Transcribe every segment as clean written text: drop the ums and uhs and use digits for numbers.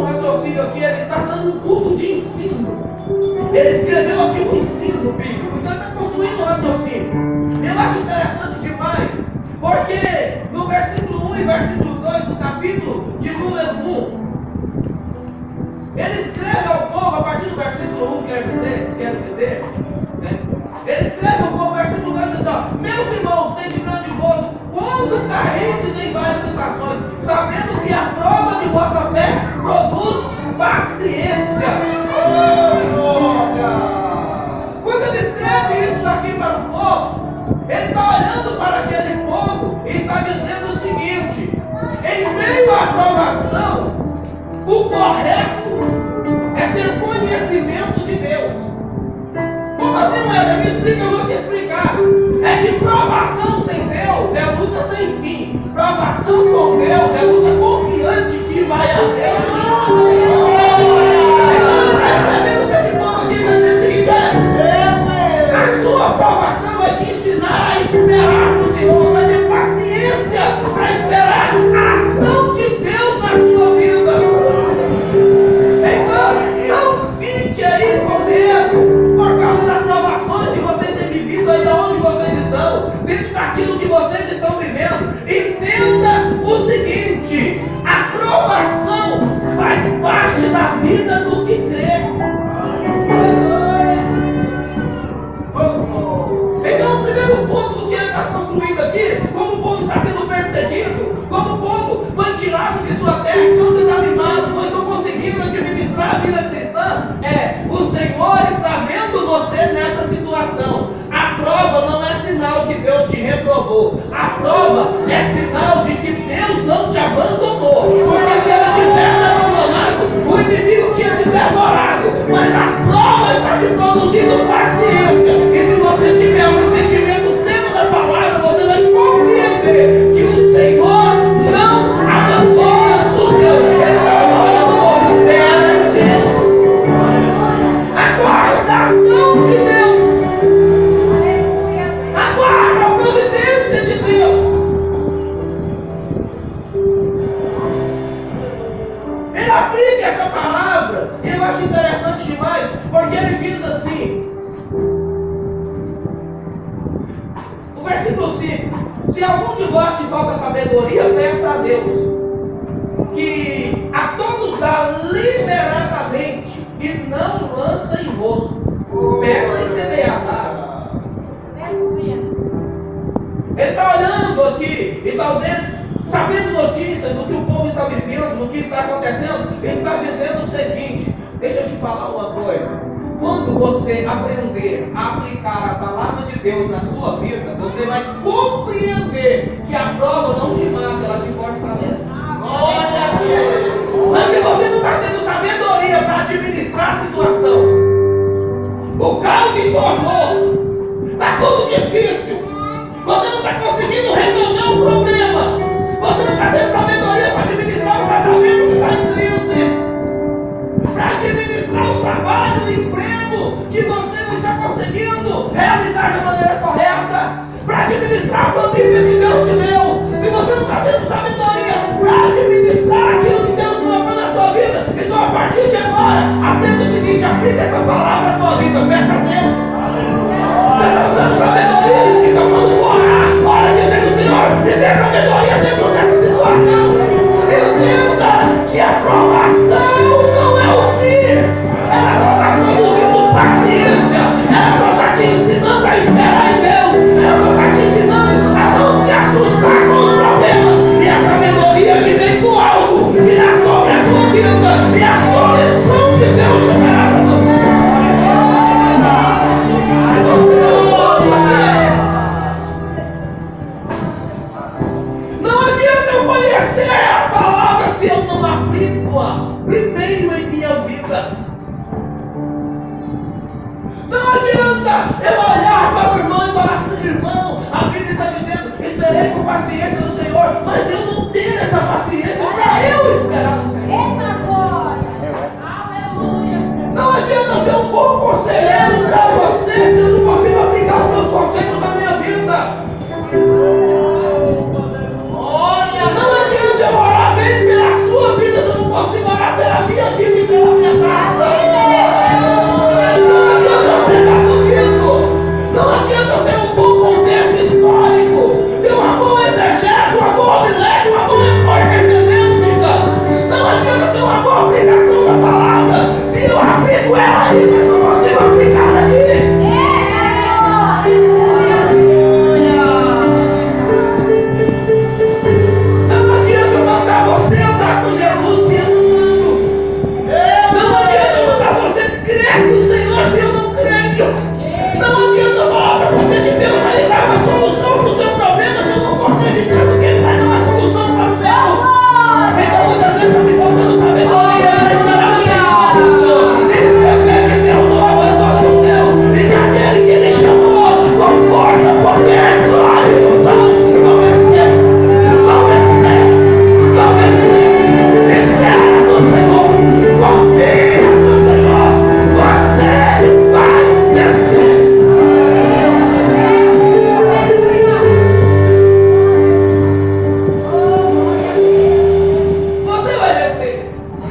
raciocínio aqui, ele está dando um culto de ensino. Ele escreveu aqui um ensino bíblico, então ele está construindo um raciocínio. Eu acho interessante demais, porque no versículo 1 e versículo 2 do capítulo de número 1, ele escreve ao povo, a partir do versículo 1, quer dizer, né? Ele escreve ao povo, versículo 2, diz: ó, meus irmãos, tende grande gozo quando caídes em várias situações, sabendo que a prova de vossa fé produz paciência. Quando ele escreve isso aqui para o povo, ele está olhando para aquele povo e está dizendo o seguinte: em meio à provação, o correto é ter conhecimento de Deus. Como assim, Moeda? Me explica, eu vou te explicar. É que provação sem Deus é luta sem fim. Provação com Deus é luta confiante que vai haver. Então ele está escrevendo para esse povo aqui, está dizendo o seguinte: a sua provação vai te ensinar a esperar no Senhor. Você vai ter paciência para esperar a ação de Deus na sua vida. Então, não fique aí com medo por causa das provações que vocês têm vivido aí onde vocês estão, dentro daquilo que vocês estão vivendo. Entenda o seguinte: a provação faz parte da vida do que crê. Então, o primeiro ponto do que ele está construindo aqui, como o povo está sendo perseguido, como o povo foi tirado de sua terra, estão desanimados, não estão conseguindo administrar a vida cristã, o Senhor está vendo você nessa situação. A prova não é sinal que Deus te reprovou. A prova é sinal de que Deus não te abandonou. Porque se Ele tivesse abandonado, o inimigo tinha te devorado. Mas a prova está te produzindo paciência. E se você tiver um entendimento pleno da palavra, você vai compreender que o Senhor não abandona os seus. Ele está falando, povo, espera em Deus. Aguarda a ação de Deus. Aguarda a providência de Deus. Ele aplica essa palavra, e eu acho interessante demais, porque ele diz assim, o versículo 5: se algum de vós te falta sabedoria, peça a Deus, que a todos dá liberadamente e não lança em rosto. Peça e semeará. Ele está olhando aqui e talvez, sabendo notícias do que o povo está vivendo, do que está acontecendo, ele está dizendo o seguinte: deixa eu te falar uma coisa. Quando você aprender a aplicar a palavra de Deus na sua vida, você vai compreender que a prova não te mata, ela te fortalece. Mas se você não está tendo sabedoria para administrar a situação, o caos que tornou, está tudo difícil. Você não está conseguindo resolver o problema. Você não está tendo sabedoria para administrar o casamento que está em crise, para administrar o trabalho, o emprego que você não está conseguindo realizar da maneira correta, para administrar a família que Deus te deu. Se você não está tendo sabedoria para administrar aquilo que Deus colocou na sua vida, então a partir de agora, aprenda o seguinte: aplique essa palavra na sua vida, peça a Deus. Está dando sabedoria, então quando for orar, ora dizendo: Senhor, me dê sabedoria dentro dessa situação. Entenda que a provação não é o fim, ela só está produzindo paciência, ela só está te ensinando a esperar em Deus, ela só está te ensinando a não se assustar com os problemas, e a sabedoria que vem do alto virá sobre a sua vida, e a solução de Deus chegará para você. Não adianta eu conhecer a palavra se eu não aplico-a primeiro em minha vida. Não adianta eu olhar para o irmão e falar assim: irmão, a Bíblia está dizendo, esperei com paciência no Senhor, mas eu não tenho essa paciência para eu esperar no Senhor. Eita glória! Aleluia! Não adianta eu ser um bom conselheiro para você se eu não consigo aplicar os meus conselhos na minha vida. Não adianta eu orar bem pela sua vida se eu não consigo orar pela minha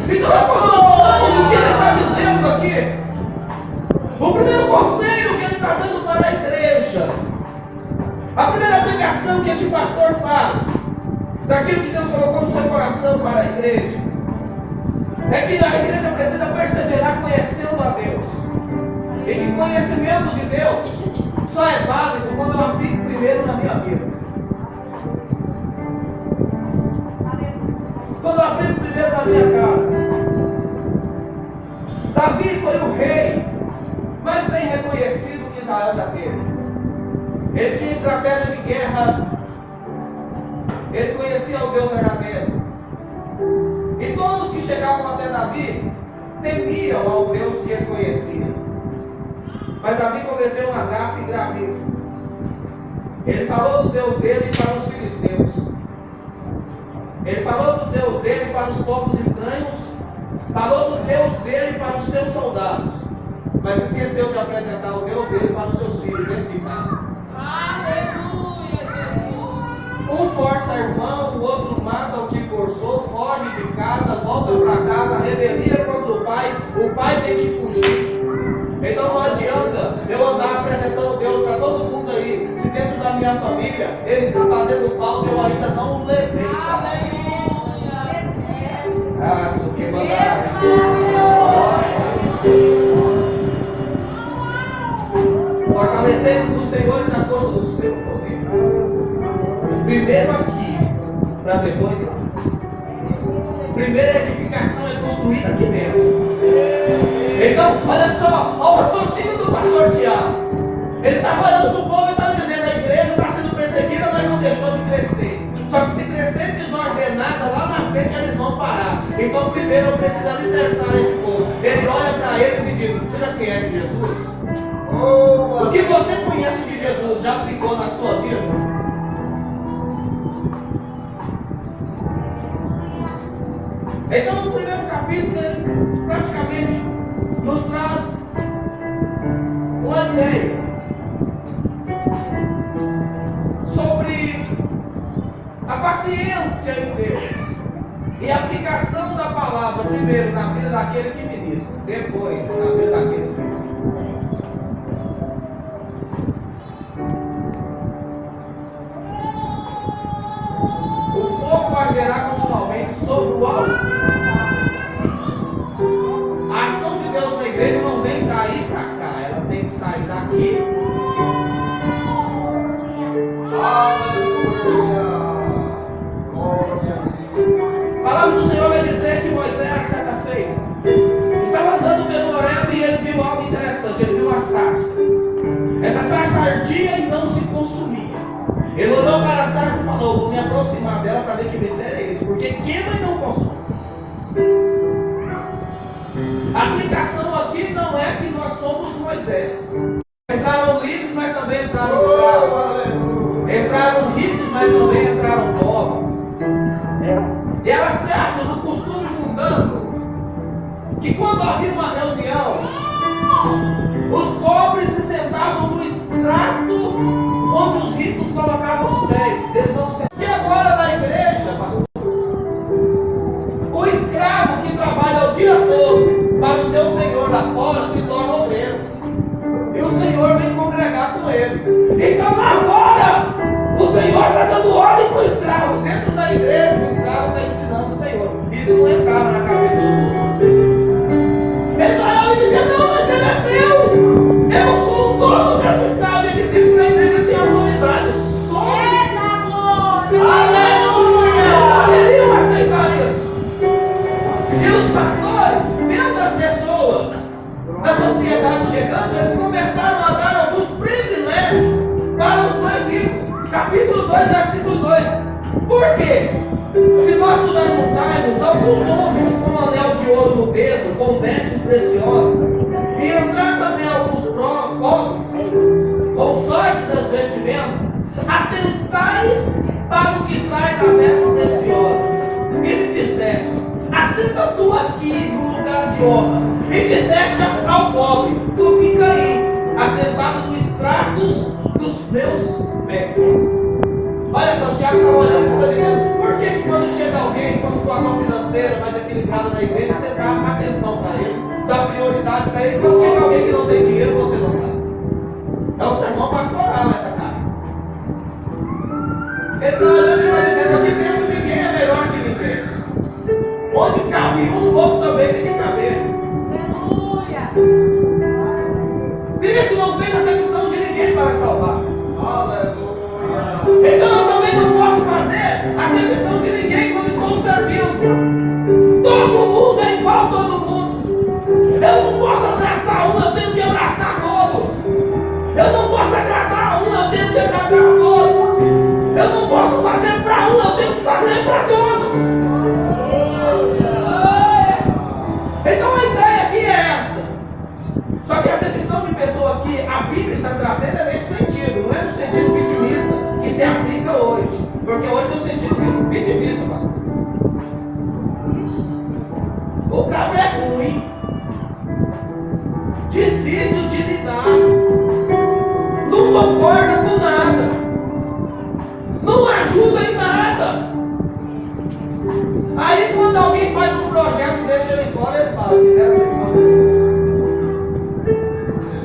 Então a construção do que ele está dizendo aqui. O primeiro conselho que ele está dando para a igreja. A primeira aplicação que este pastor faz daquilo que Deus colocou no seu coração para a igreja é que a igreja precisa perseverar conhecendo a Deus. E que conhecimento de Deus só é válido quando eu aplico primeiro na minha vida. Quando eu aplico primeiro na minha casa. Davi foi o rei mais bem reconhecido que Israel já teve. Ele tinha estratégia de guerra. Ele conhecia o Deus verdadeiro. E todos que chegavam até Davi temiam ao Deus que ele conhecia. Mas Davi cometeu uma gafe gravíssima. Ele falou do Deus dele para os filisteus. Ele falou do Deus dele para os povos estranhos. Falou do Deus dele para os seus soldados. Mas esqueceu de apresentar o Deus dele para os seus filhos dentro de casa. Aleluia, Jesus. Um força irmão, o outro mata o que forçou, foge de casa, volta para casa, rebelia contra o pai tem que fugir. Então não adianta eu andar apresentando Deus para todo mundo aí, se dentro da minha família ele está fazendo falta e eu ainda não levei. Ah, isso que mandar. Fortalecendo no Senhor e na força do seu poder. Primeiro aqui, para depois lá. Primeira edificação é construída aqui dentro. Então, olha só, olha o raciocínio do pastor Tiago. Ele estava olhando para o povo e estava dizendo: a igreja está sendo perseguida, mas não deixou de crescer. Só que se crescer desordenada, lá na frente eles vão parar. Então, primeiro eu preciso alicerçar esse povo. Ele olha para eles e diz: você já conhece Jesus? O que você conhece de Jesus já aplicou na sua vida? Então, no primeiro capítulo, ele praticamente nos traz uma ideia sobre a paciência em Deus e a aplicação da palavra, primeiro na vida daquele que ministra, depois na vida daqueles que ministram. O fogo arderá continualmente sobre o alto. A ação de Deus na igreja não vem daí para cá, ela tem que sair daqui. A palavra do Senhor vai dizer que Moisés, certa feita, estava andando pelo Horebe e ele viu algo interessante. Ele viu uma sarça. Essa sarça ardia e não se consumia. Ele olhou para a sarça e falou: vou me aproximar dela para ver que mistério é esse, porque queima e não consome. A aplicação aqui não é que nós somos Moisés. Entraram livres, mas também entraram escravos. Entraram ricos, mas também entraram pobres. E ela se acha no costume mundano que quando havia uma reunião, os pobres se sentavam no extrato onde os ricos colocavam os pés. Eles não se... E agora na igreja, pastor, o escravo que trabalha o dia todo para o seu senhor lá fora se torna obreiro. E o Senhor vem congregar com ele. Então lá fora, o Senhor está dando ordem para o escravo. Dentro da igreja, o escravo está ensinando o Senhor. Isso não entrava na cabeça do mundo. Ele está olhando e dizendo: não, mas ele é meu. Eu sou o dono dessa escrava. Ele diz que na igreja tem autoridade. Só. Aleluia! Não poderiam aceitar isso. E os pastores, vendo as pessoas da sociedade chegando, eles começaram a dar alguns privilégios para os mais ricos. Capítulo 2, versículo 2. Por quê? Se nós nos ajuntarmos alguns homens com um anel de ouro no dedo, com vestes preciosas, e entrar também alguns pobres, com sorte das vestimentas, atentais para o que traz a veste preciosa. Ele disseste: assenta tu aqui no lugar de honra, e disseste ao pobre: tu fica aí, assentado no extratos dos meus bens. Olha só, o Tiago está olhando e está dizendo: por que quando chega alguém com situação financeira mais equilibrada na igreja, dá atenção para ele, dá prioridade para ele. Quando chega alguém que não tem dinheiro, você não dá. É um sermão pastoral essa cara. Ele está olhando e está dizendo: aqui dentro ninguém é melhor que ninguém. Onde cabe um, o outro também tem que caber. Aleluia. Cristo não fez acepção de ninguém para salvar. Aleluia. Então eu também não posso fazer acepção de ninguém quando estou servindo. Todo mundo é igual a todo mundo. Eu não posso abraçar um, eu tenho que abraçar todos. Eu não posso agradar um, eu tenho que agradar todos. Eu não posso fazer para um, eu tenho que fazer para todos. Então a ideia aqui é essa. Só que a acepção de pessoa que a Bíblia está trazendo é nesse sentido, não é no sentido vitimista que se aplica hoje. Porque hoje tem um sentido vitimista, pastor. O cabra é ruim, difícil de lidar, não concorda com nada, não ajuda em nada. Aí quando alguém faz um projeto e deixa ele fora, ele fala: fizeram acepção de pessoa.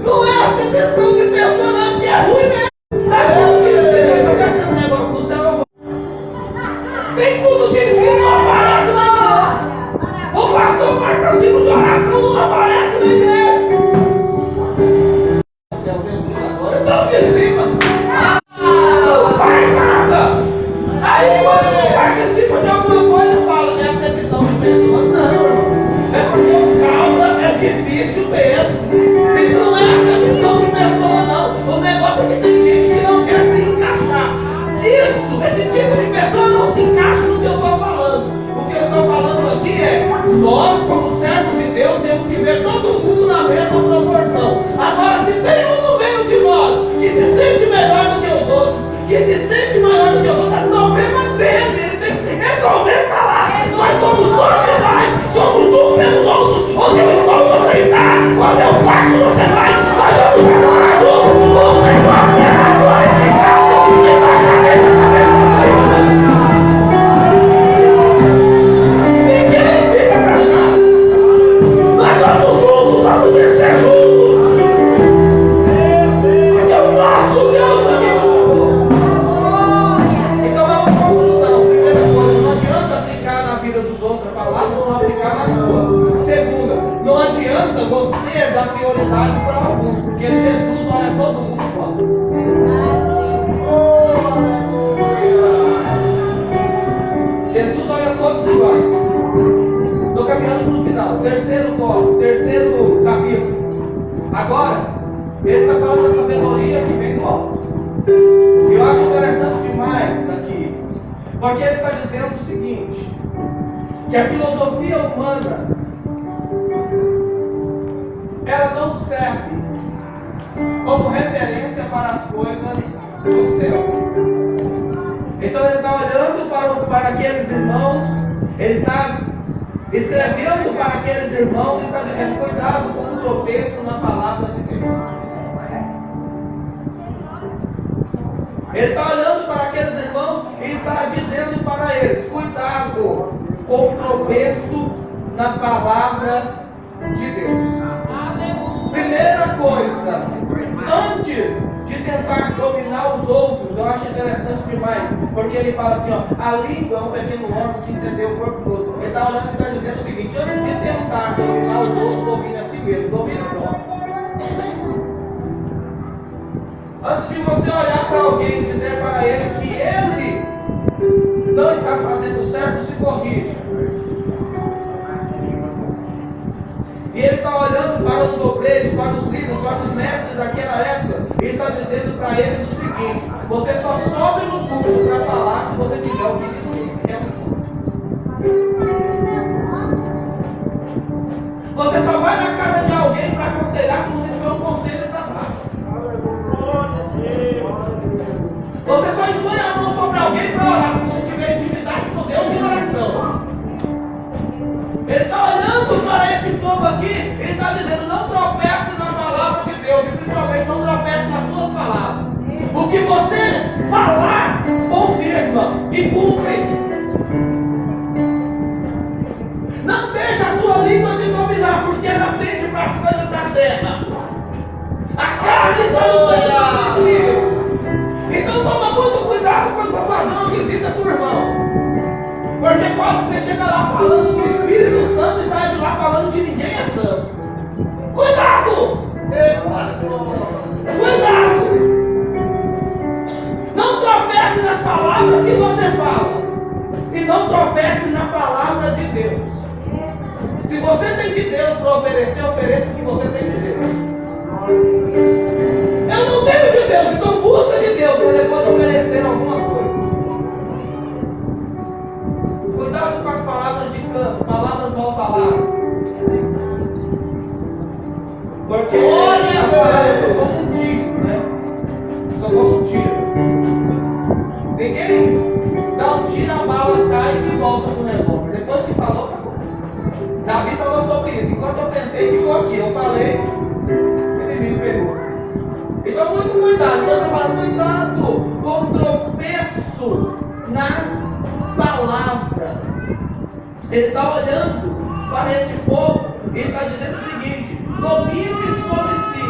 Não é acepção de pessoa, não, porque é ruim mesmo. Daquilo que você está gastando negócio no céu, tem tudo de ensino, não aparece na igreja. O pastor marca ciclo de oração, não aparece na igreja. O céu, Jesus agora estão de cima. Não faz nada. Aí quando não participa de alguma coisa, fala de acepção de pessoas. Não, é porque o cabra é difícil mesmo. Isso não é acepção de pessoa, não. O negócio é que tem gente que não quer se encaixar. Isso, esse tipo de pessoa não se encaixa no que eu estou falando. O que eu estou falando aqui é: nós, como servos de Deus, temos que ver todo mundo na mesma proporção. Agora, se tem um no meio de nós que se sente melhor do que os outros, que se sente maior do que os outros, é problema dele. Ele tem que se resolver para lá. Nós somos todos iguais, somos uns pelos outros. Onde eu estou, você está. Quando eu passo, você vai. Nós vamos adorar juntos. O Senhor será glorificado. Ninguém fica para trás. Nós vamos juntos, vamos vencer juntos. Porque o nosso Deus também nos chamou. Então é uma construção. Primeira coisa, não adianta aplicar na vida dos outros a palavra se não aplicar na sua. Segunda, não adianta você dar prioridade para alguns, porque Jesus olha todo mundo igual. Jesus olha todos iguais. Estou caminhando para o final. Terceiro capítulo. Agora, ele está falando da sabedoria que vem do alto. E eu acho interessante demais aqui, porque ele está dizendo o seguinte: que a filosofia humana, ela não serve como referência para as coisas do céu. Então ele está olhando para aqueles irmãos, ele está escrevendo para aqueles irmãos e está dizendo: cuidado com o tropeço na palavra de Deus. Ele está olhando para aqueles irmãos e está dizendo para eles: cuidado com o tropeço na palavra de Deus. Primeira coisa, antes de tentar dominar os outros, eu acho interessante demais, porque ele fala assim: ó, a língua é um pequeno órgão que incendeia o corpo todo. Ele está olhando e está dizendo o seguinte: antes de tentar dominar os outros, domine a si mesmo, domine o próprio. Antes de você olhar para alguém e dizer para ele que ele não está fazendo certo, se corrija. E ele está olhando para os obreiros, para os líderes, para os mestres daquela época, e está dizendo para eles o seguinte: você só sobe no púlpito para falar se você tiver o que dizer. Isso é um... Você só vai na casa de alguém para aconselhar se você tiver um conselho para dar. Você só impõe a mão sobre alguém para orar se você tiver intimidade com Deus em oração. Ele está olhando para esse povo aqui, ele está dizendo: não tropece na palavra de Deus, e principalmente não tropece nas suas palavras. O que você falar, confirma e cumpre. Não deixe a sua sua língua de dominar, porque ela tende para as coisas da terra. A carne está lutando contra o espírito. Então toma muito cuidado quando for fazer uma visita para o irmão. Porque pode você chegar lá falando do Espírito Santo e sair de lá falando que ninguém é santo. Cuidado! Cuidado! Não tropece nas palavras que você fala. E não tropece na palavra de Deus. Se você tem de Deus para oferecer, ofereça o que você tem de Deus. Eu não tenho de Deus, então busca de Deus para depois oferecer alguma coisa. Cuidado com as palavras de canto, palavras mal faladas. Porque as palavras são como um tiro, né? São como um tiro. Ninguém dá um tiro, a bala sai e volta pro revólver. Depois que falou, acabou. Davi falou sobre isso. Enquanto eu pensei, ficou aqui. Eu falei, o inimigo pegou. Então, muito cuidado. Deus está falando, cuidado com o tropeço nas palavras. Ele está olhando para este povo e está dizendo o seguinte: domine sobre si.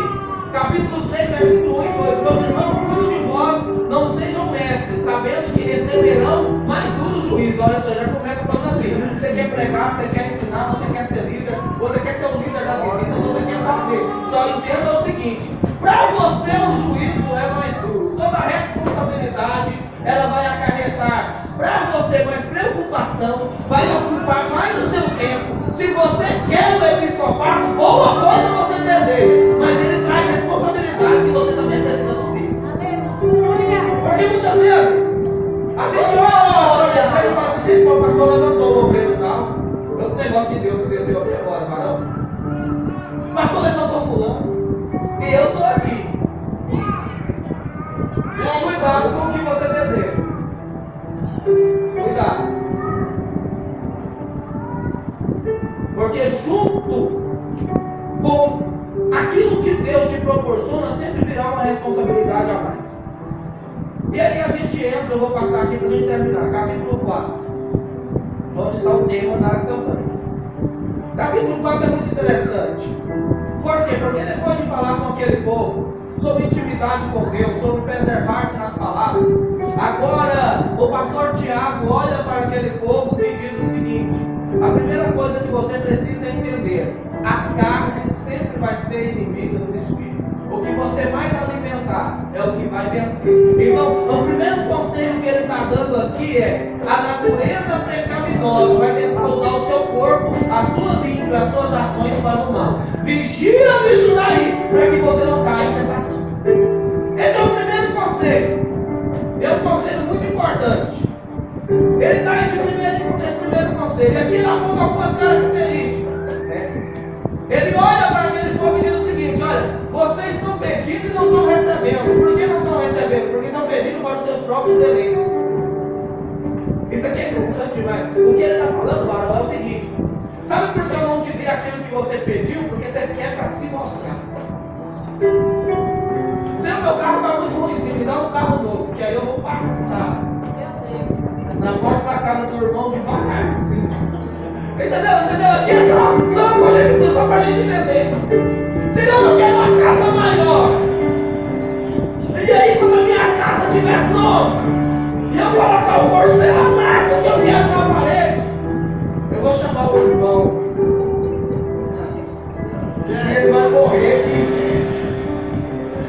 Capítulo 3, versículo 1 e 2. Meus irmãos, cuidem de vós, não sejam mestres, sabendo que receberão mais duro juízo. Olha só, já começa falando assim: você quer pregar, você quer ensinar, você quer ser líder, você quer ser o líder da visita, você quer fazer. Só entenda o seguinte: para você o juízo é mais duro. Toda a responsabilidade ela vai acarretar para você mais preocupação, vai ocupar mais o seu tempo. Se você quer o episcopado, boa coisa você deseja, mas ele traz responsabilidade que você também precisa assumir. Porque muitas vezes a gente olha para o pastor e fala assim: o pastor levantou o governo e tal. Outro negócio de Deus que desceu aqui agora, varão. O pastor levantou fulano e eu estou aqui. Cuidado com o que você deseja. Cuidado. Porque junto com aquilo que Deus te proporciona, sempre virá uma responsabilidade a mais. E aí a gente entra, eu vou passar aqui para a gente terminar. Capítulo 4. Onde está o tema da campanha. Capítulo 4 é muito interessante. Por quê? Porque depois de falar com aquele povo sobre intimidade com Deus, sobre preservar-se nas palavras, agora o pastor Tiago olha para aquele povo pedindo o seguinte: a primeira coisa que você precisa entender: a carne sempre vai ser inimiga do espírito. O que você mais alimentar é o que vai vencer. Então, o primeiro conselho que ele está dando aqui é: a natureza pecaminosa vai tentar usar o seu corpo, a sua língua, as suas ações para o mal. Vigia nisso daí, para que você não caia em tentação. Esse é o primeiro conselho. É um conselho muito importante. Ele dá esse primeiro conselho. Aqui ele aponta algumas características. Ele olha para aquele povo e diz o seguinte: olha, vocês estão pedindo e não estão recebendo. Por que não estão recebendo? Porque estão pedindo para os seus próprios deleites. Isso aqui é interessante demais. O que ele está falando, varão, é o seguinte: sabe por que eu não te dei aquilo que você pediu? Porque você quer para se mostrar. Se o meu carro está muito ruimzinho, me dá um carro novo, que aí eu vou passar na porta da casa do irmão devagarzinho. Entendeu? Aqui é só para a gente entender. Senão eu quero uma casa maior. E aí, quando a minha casa estiver pronta, e eu colocar o porcelanato que eu quero na parede, eu vou chamar o irmão. E ele vai morrer.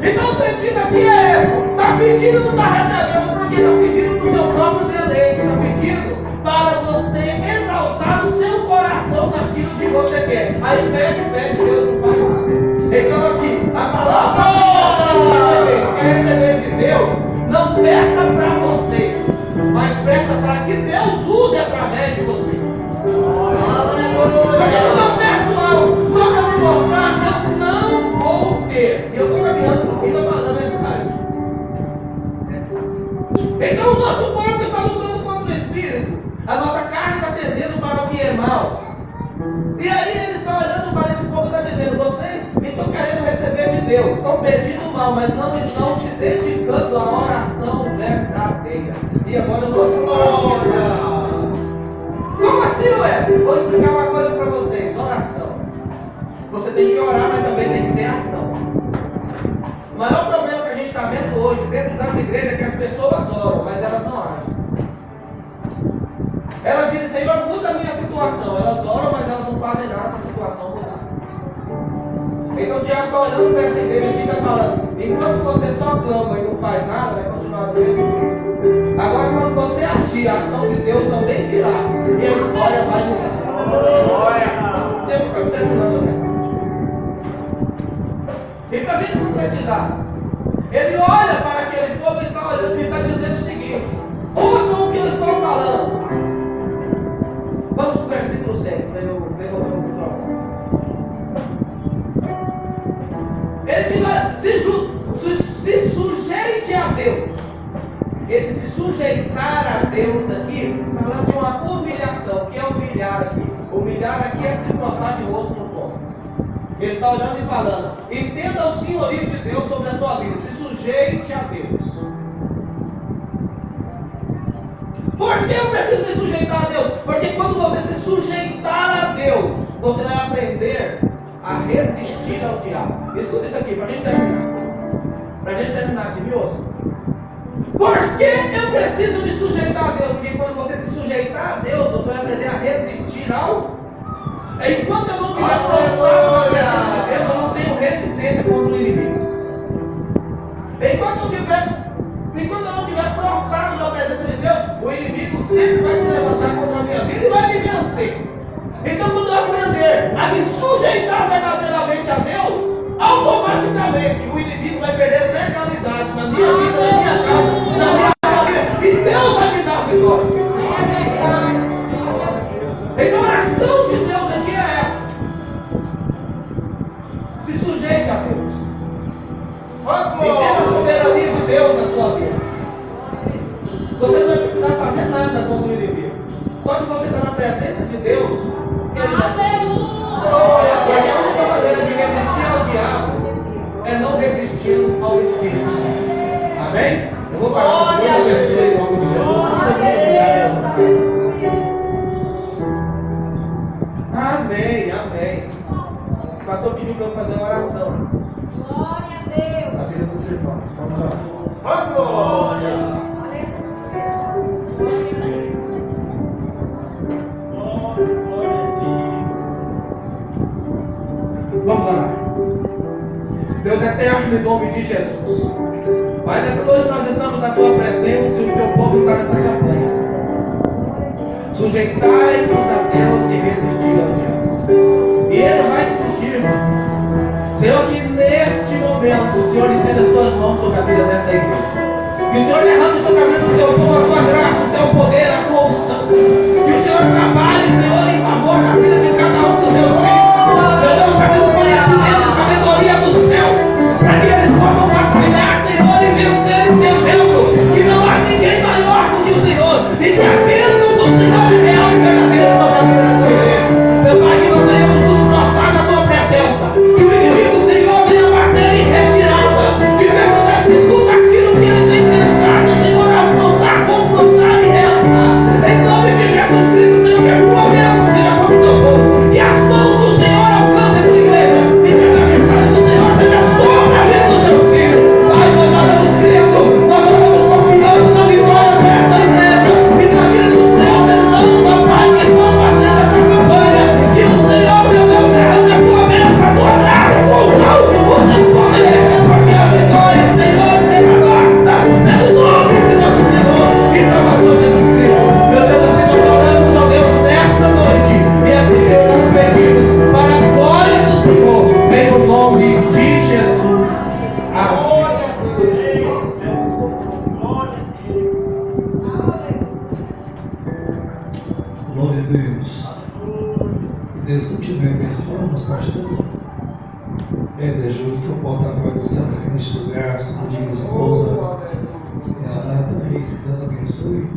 Então o sentido aqui é esse: está pedindo e não está recebendo, porque está pedindo para o seu próprio deleite, está pedindo para você exaltar o seu coração naquilo que você quer. Aí pede, Deus não faz nada. Então aqui, a palavra que quer receber de Deus, não peça para você, mas peça para que Deus use através de você. Porque eu não peço algo só para me mostrar que eu não vou ter. E eu estou caminhando para o fim da mensagem. Então o nosso corpo está lutando contra o espírito. A nossa carne está tendendo para o que é mal. E aí ele está olhando para esse povo e está dizendo: vocês estão querendo receber de Deus, estão pedindo mal, mas não estão se dedicando à oração verdadeira. E agora eu vou falar. Como assim, ué? Vou explicar uma coisa para vocês. Oração tem que orar, mas também tem que ter ação. O maior problema que a gente está vendo hoje dentro das igrejas é que as pessoas oram, mas elas não agem. Elas dizem, Senhor, muda a minha situação. Elas oram, mas elas não fazem nada para a situação mudar. Então o Tiago está olhando para essa igreja aqui e está falando, enquanto você só clama e não faz nada, vai continuar do mesmo jeito. Agora quando você agir, a ação de Deus também virá. E a história vai mudar. Eu estou terminando a mensagem. E para a gente concretizar, ele olha para aquele povo e está olhando e está dizendo o seguinte: ouçam o que eu estou falando. Vamos para o versículo 7, para eu devolver o microfone. Ele diz: se sujeite a Deus. Esse se sujeitar a Deus aqui, falando de uma humilhação. O que é humilhar aqui? Humilhar aqui é se prostrar de rosto no ponto. Ele está olhando e falando: entenda o senhorio de Deus sobre a sua vida. Se sujeite a Deus. Por que eu preciso me sujeitar a Deus? Porque quando você se sujeitar a Deus, você vai aprender a resistir ao diabo. Escuta isso aqui, para a gente terminar. Para a gente terminar aqui, me ouça. Por que eu preciso me sujeitar a Deus? Porque quando você se sujeitar a Deus, você vai aprender a resistir ao. Enquanto eu não estiver prostrado na presença de Deus, eu não tenho resistência contra o inimigo. Enquanto eu não estiver prostrado na presença de Deus, o inimigo sempre vai se levantar contra a minha vida e vai me vencer. Então, quando eu aprender a me sujeitar verdadeiramente a Deus, automaticamente o inimigo vai perder legalidade na minha vida, na minha casa, na minha família, e Deus vai me dar a vitória. Então a ação de Deus aqui é essa: se sujeite a Deus. Entenda a soberania de Deus na sua vida. Você não vai precisar fazer nada contra o inimigo. Só que você está na presença de Deus, que ele vai fazer. Porque a única maneira de resistir ao diabo é não resistindo ao Espírito Santo. Amém? Eu vou parar com Deus abençoe em nome de Jesus. Amém, amém. O pastor pediu para eu fazer uma oração. Glória a Deus. A vida dos irmãos. Vamos lá. Glória. Vamos orar. Deus eterno, em nome de Jesus. Pai, nessa noite nós estamos na tua presença e o teu povo está nesta campanha. Sujeitai-vos a Deus e resistir ao diabo. E ele vai fugir, irmão. Senhor, que neste momento o Senhor estenda as tuas mãos sobre a vida desta igreja. Que o Senhor derrame sobre a vida do teu povo a tua graça, o teu poder, a tua unção. Que o Senhor trabalhe, Senhor, em favor da vida de cada um dos teus filhos. Meu Deus, para que o conhecimento e sabedoria do céu, para que eles possam batalhar, Senhor, e vencer entendendo que não há ninguém maior do que o Senhor. E que a bênção do Senhor é real e verdadeira sobre a vida da tua igreja. Meu Pai, que nós venhamos nos prostrar na tua presença. Que o inimigo, Senhor, venha bater em retirada. Que venha de tudo aquilo que ele tem tentado, Senhor, afrontar, confrontar e realizar. Em nome de Jesus Cristo, Senhor, que a tua bênção seja sobre o teu povo. E as mãos do Senhor alcancem a tua igreja. E que a majestade do Senhor seja sobre a vida dos teus filhos. Pai, nós oramos crendo, nós oramos confiando na vitória desta igreja. E na vida dos teus irmãos, ó Pai, que estão fazendo essa campanha. Que o Senhor, meu Deus, derrame a tua bênção, a tua graça, a tua unção, o teu poder. Porque a vitória, Senhor, seja nossa. Pelo nome de nosso Senhor e Salvador Jesus Cristo. Meu Deus, assim nós oramos, ó Deus, nesta noite. E assim nós pedimos para a glória do Senhor. Em o nome de Jesus. Amém. Glória a Deus. Que Deus continue abençoando os pastores. Júlio, que foi o porta-voz do Santo aqui neste lugar, sua amiga esposa, Renata Reis, que Deus abençoe.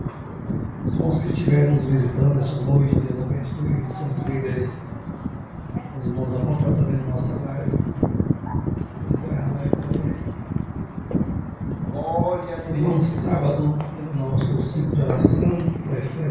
Os irmãos que estiverem nos visitando esta noite, Deus abençoe. Suas vidas, os irmãos acompanhando também na nossa live. Encerrar a live também. Irmão, sábado, nosso ciclo de oração vai ser